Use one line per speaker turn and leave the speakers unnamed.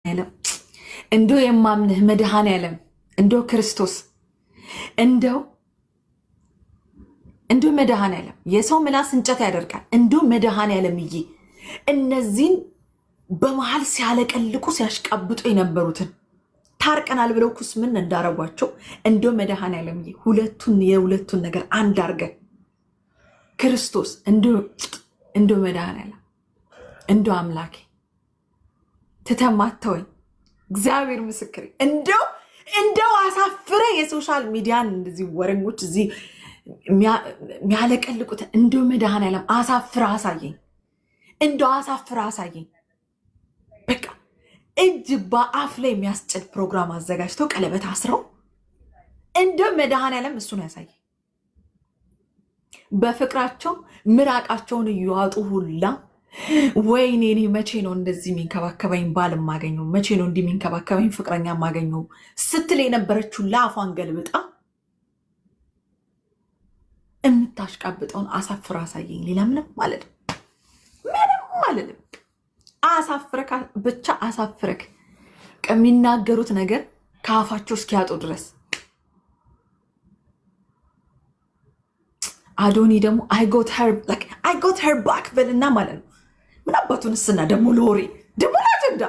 ያለም እንዶ የማምንህ መድኃኔዓለም እንዶ ክርስቶስ እንዶ መድኃኔዓለም የሰው ምላስ እንጨት ያደርጋል። እንዶ መድኃኔዓለም እነዚህን በመሃል ሲያለቀልቁ ሲያሽቃብጡ የነበሩትን ታርቀናል ብለው ኩስ ምን እንዳረጓቸው እንዶ መድኃኔዓለም የሁለቱን ነገር አንድ አድርገን ክርስቶስ እንዶ መድኃኔዓለም እንዶ አምላኬ ትተማተወኝ እግዚአብሔር ምስክሬ እንደው አሳፍረ የሶሻል ሚዲያን እንደዚህ ወረኞች እዚህ የሚያለቀልቁት እንዶ መድኃኔዓለም አሳፍረ አሳየኝ። እንደው አሳፍረ አሳየኝ። በቃ እጅ በአፍ ላይ የሚያስጭድ ፕሮግራም አዘጋጅተው ቀለበት አስረው እንዶ መድኃኔዓለም እሱን ያሳየኝ። በፍቅራቸው ምራቃቸውን እየዋጡ ሁላ ወይኔ እኔ መቼ ነው እንደዚህ የሚንከባከበኝ ባል ማገኘው? መቼ ነው እንዲህ የሚንከባከበኝ ፍቅረኛ ማገኘው ስትል የነበረችው ለአፏን ገልብጣ የምታሽቃብጠውን አሳፍረ አሳየኝ። ሌላ ምንም ማለት አሳፍረክ ብቻ አሳፍረክ የሚናገሩት ነገር ከአፋቸው እስኪያጡ ድረስ። አዶኒ ደግሞ አይ ጎት ሄር ባክ በልና ማለት ነው። ምን አባቱን እስና ደግሞ ለወሬ ደግሞ ላጀንዳ